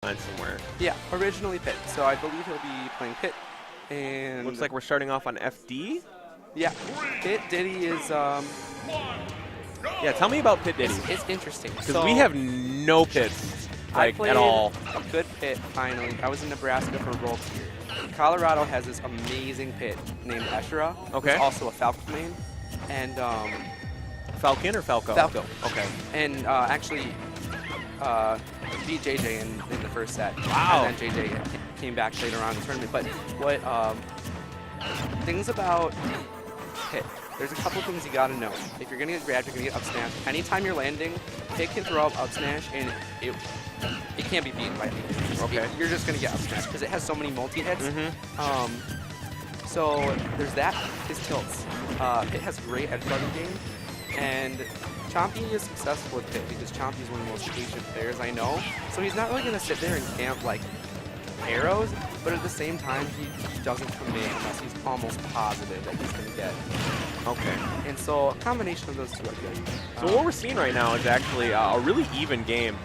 defense somewhere. Yeah, originally Pit. So I believe he'll be playing Pit. And Looks like we're starting off on FD. yeah, Pit Diddy is Yeah, tell me about Pit Diddy. it's interesting Because we have no pits, like, at all. A good Pit finally. I was in Nebraska for World Tier. Colorado has this amazing Pit named Eshera. Okay. Who's also a Falcon main. And Falcon or Falco? Falco. Okay. And actually beat JJ in the first set. Wow. And then JJ came back later on in the tournament. But what things about Pit, there's a couple things you gotta know. If you're gonna get grabbed, you're gonna get up smash. Anytime you're landing, Pit can throw up smash and it can't be beaten by anything. Okay. You're just gonna get up smash because it has so many multi-hits. So there's that. His tilts. Pit has great edge guarding game. And Chompy is successful with Pit because Chompy is one of the most patient players I know. So he's not really going to sit there and camp like arrows, but at the same time, he doesn't commit unless he's almost positive that he's going to get. Okay. And so a combination of those two are good. So what we're seeing right now is actually a really even game.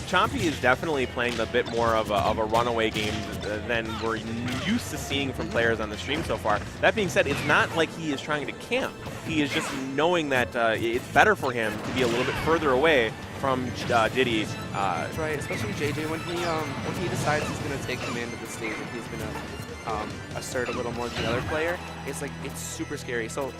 Chompy is definitely playing a bit more of a runaway game than we're used to seeing from players on the stream so far. That being said, it's not like he is trying to camp. He is just knowing that it's better for him to be a little bit further away from Diddy. That's right, especially JJ when he decides he's going to take command of the stage and he's going to assert a little more than the other player. It's like, it's super scary. So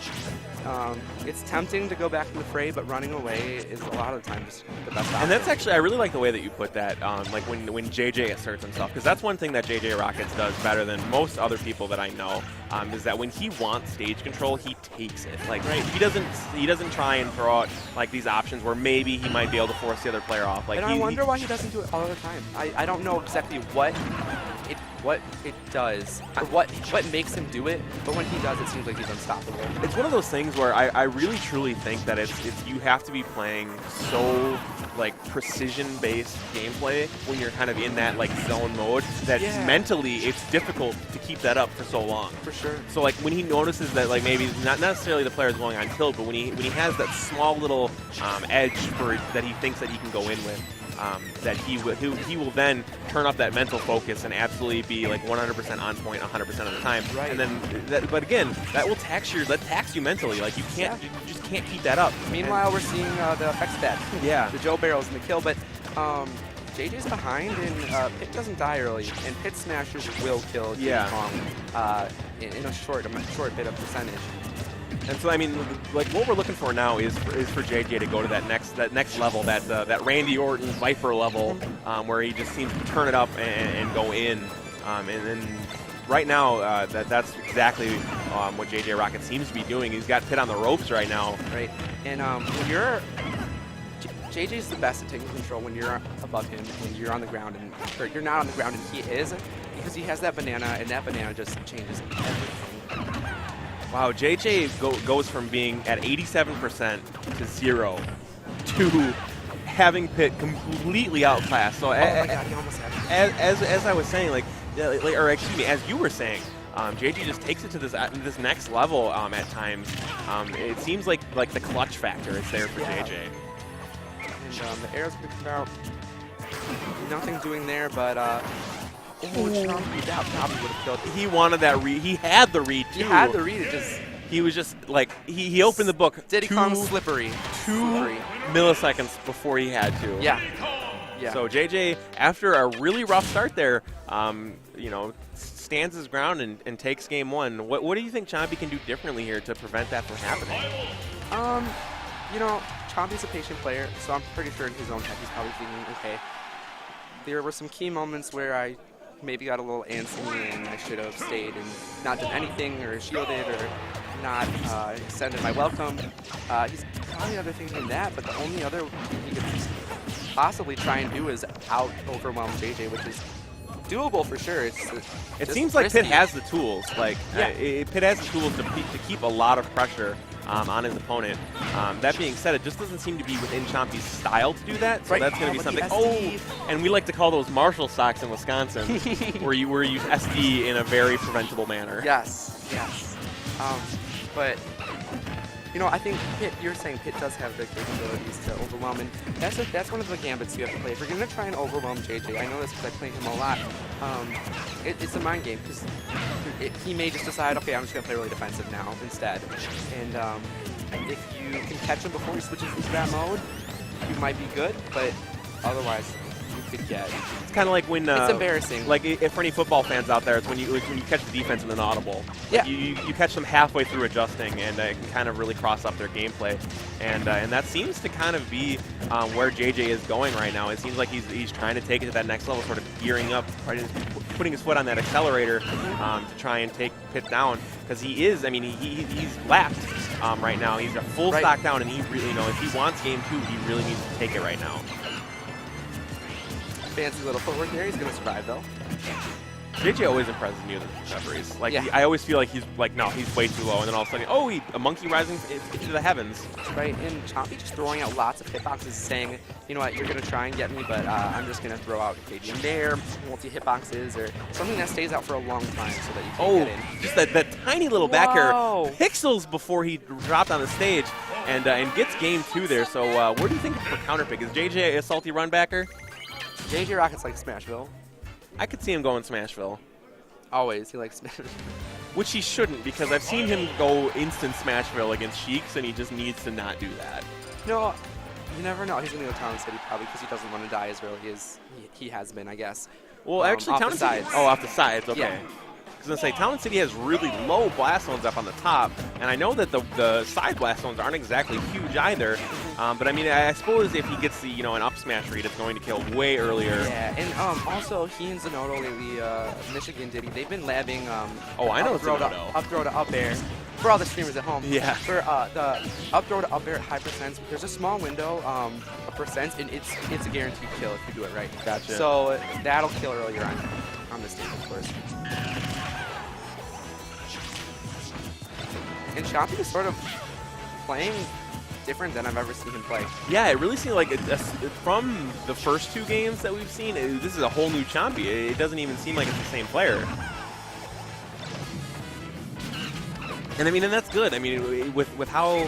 it's tempting to go back in the fray, but running away is a lot of the time just the best option. And that's actually, I really like the way that you put that, like when JJ asserts himself, because that's one thing that GGA.JJROCKETS does better than most other people that I know, is that when he wants stage control, he takes it. Like, right, he doesn't try and throw out like these options where maybe he might be able to force the other player off. Like, and I wonder why he doesn't do it all the time. I don't know exactly what it does, or what makes him do it, but when he does, it seems like he's unstoppable. It's one of those things where I really truly think that it's you have to be playing so like precision-based gameplay when you're kind of in that like zone mode that mentally it's difficult to keep that up for so long. For sure. So like when he notices that like maybe not necessarily the player is going on tilt, but when he has that small little edge that he thinks that he can go in with. That he will then turn up that mental focus and absolutely be like 100% on point 100% of the time. Right. And then, but again, that will tax you mentally. Like you can't, you just can't keep that up. Meanwhile, we're seeing the effect stat. Yeah. The Joe barrels and the kill, but JJ's behind and Pit doesn't die early, and Pit smashers will kill King Kong in a short bit of percentage. And so, I mean, like what we're looking for now is for JJ to go to that next level, that Randy Orton Viper level, where he just seems to turn it up and go in. And then right now, that's exactly what GGA.JJROCKETS seems to be doing. He's got Pit on the ropes right now. Right. And when you're JJ's the best at taking control when you're above him, when you're on the ground or you're not on the ground and he is, because he has that banana, and that banana just changes everything. Wow, JJ goes from being at 87% to 0 to having Pit completely outclassed. So oh my God, he almost had it. As I was saying, or excuse me, as you were saying, JJ just takes it to this next level at times. It seems like the clutch factor is there for JJ. And the arrows could come out. Nothing doing there, but. Chompy, that probably would have killed him. He wanted that read. He had the read, too. He had the read. It just... He was just, like, he opened the book Diddy Kong's slippery. 2 milliseconds before he had to. Yeah. So JJ, after a really rough start there, you know, stands his ground and takes game 1. What do you think Chompy can do differently here to prevent that from happening? You know, Chompy's a patient player, so I'm pretty sure in his own head he's probably thinking, okay, there were some key moments where I maybe got a little antsy and I should have stayed and not done anything or shielded or not extended my welcome. He's probably other things than that, but the only other thing he could possibly try and do is out-overwhelm JJ, which is doable for sure. It seems like Pit has the tools. Like Pit has the tools to keep a lot of pressure on his opponent. That being said, it just doesn't seem to be within Chompy's style to do that. So that's going to be something. And we like to call those Marshall stocks in Wisconsin, where you use SD in a very preventable manner. Yes. But You know, I think Pitt, you're saying Pitt does have the capabilities to overwhelm, and that's one of the gambits you have to play. If you're going to try and overwhelm JJ, I know this because I play him a lot, it's a mind game, because he may just decide, okay, I'm just going to play really defensive now instead. And if you can catch him before he switches into that mode, you might be good, but otherwise you could get... It's kind of like when... it's embarrassing. Like, if for any football fans out there, it's when you catch the defense in an audible. Yeah. Like you catch them halfway through adjusting, and it can kind of really cross up their gameplay. And that seems to kind of be where JJ is going right now. It seems like he's trying to take it to that next level, sort of gearing up, putting his foot on that accelerator to try and take Pitt down. Because he is, I mean, he's lapped right now. He's a full stock down, and he really, if he wants game 2, he really needs to take it right now. Fancy little footwork there. He's going to survive, though. JJ always impresses me with his recoveries. Like, I always feel like he's like, no, he's way too low, and then all of a sudden, oh, a monkey rising into the heavens. Right, and Chompy just throwing out lots of hitboxes, saying, you know what, you're going to try and get me, but I'm just going to throw out Canadian Dare, multi-hitboxes, or something that stays out for a long time so that you can get in. Just that tiny little back air, pixels before he dropped on the stage, and gets game 2 there. So what do you think for counter pick? Is JJ a salty run backer? JJ.JJROCKETS like Smashville. I could see him going Smashville. Always, he likes Smashville. Which he shouldn't, because I've seen him go instant Smashville against Sheiks, and he just needs to not do that. No, you never know. He's going to go Town City probably because he doesn't want to die as early as he has been, I guess. Well, actually, Town City... Oh, off the sides, okay. Yeah. I was going to say, Town City has really low blast zones up on the top, and I know that the side blast zones aren't exactly huge either, but I mean, I suppose if he gets the, an up smash read, it's going to kill way earlier. Yeah, and also, he and Zanotto lately, Michigan Diddy, they've been labbing I know up throw to up air. For all the streamers at home. Yeah. For the up throw to up air at high percents, there's a small window of percents, and it's a guaranteed kill if you do it right. Gotcha. So that'll kill earlier on the stage, of course. And Chompy is sort of playing different than I've ever seen him play. Yeah, it really seemed like from the first 2 games that we've seen, this is a whole new Chompy. It doesn't even seem like it's the same player. And I mean, and that's good. I mean, with how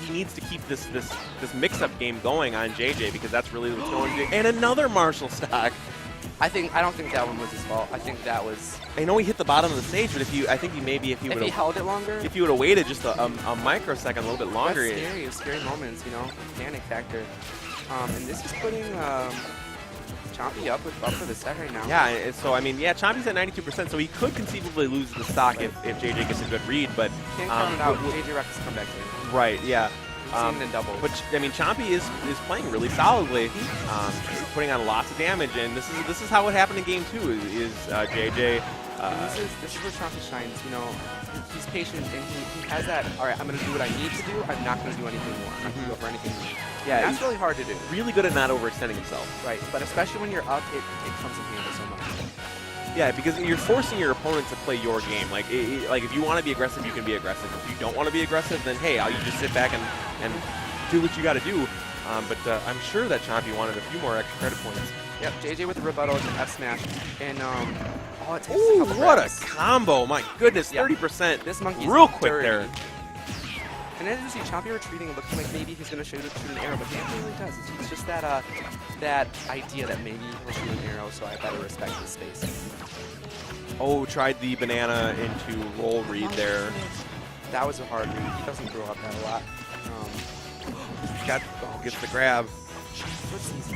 he needs to keep this mix-up game going on JJ, because that's really what's going to do. And another Marshall stock. I don't think that one was his fault. I think that was... I know he hit the bottom of the stage, but if he held it longer, if he would have waited just a microsecond, a little bit longer, that's scary. Scary moments, panic factor. And this is putting Chompy up for the set right now. Yeah, so I mean, Chompy's at 92%, so he could conceivably lose the stock if JJ gets a good read, but can't count it out. JJ.JJROCKETS come back in. Right, yeah. In doubles. But I mean, Chompy is playing really solidly, putting on lots of damage, and this is how it happened in game 2. Is JJ? This is where Chompy shines. He's patient, and he has that. All right, I'm going to do what I need to do. I'm not going to do anything more. I'm not going to go for anything more. Yeah, and that's really hard to do. Really good at not overextending himself. Right, but especially when you're up, it comes in handy so much. Yeah, because you're forcing your opponent to play your game. Like if you want to be aggressive, you can be aggressive. If you don't want to be aggressive, then hey, you just sit back and do what you got to do. But I'm sure that Chompy wanted a few more extra credit points. Yep, JJ with the rebuttal with an F smash, and it takes ooh, a couple what reps. A combo! My goodness, 30%. This monkey's real quick dirty. there. And as you see Chompy retreating, looking like maybe he's going to shoot an arrow, but he never really does. It's just that idea that maybe he'll shoot an arrow, so I better respect his space. Oh, tried the banana into roll read there. That was a hard read. He doesn't throw up that a lot. Gets the grab. What's this?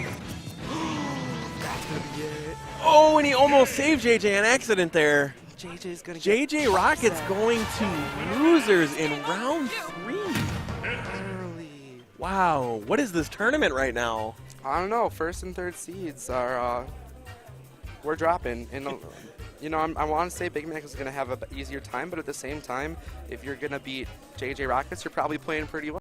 That's going to be it. Oh, and he almost saved JJ on accident there. JJ's going to get JJ.JJROCKETS going to losers in round 3. Early. Wow, what is this tournament right now? I don't know. First and third seeds are we're dropping. And I want to say Big Mac is going to have an easier time, but at the same time, if you're going to beat JJ.JROCKETS, you're probably playing pretty well.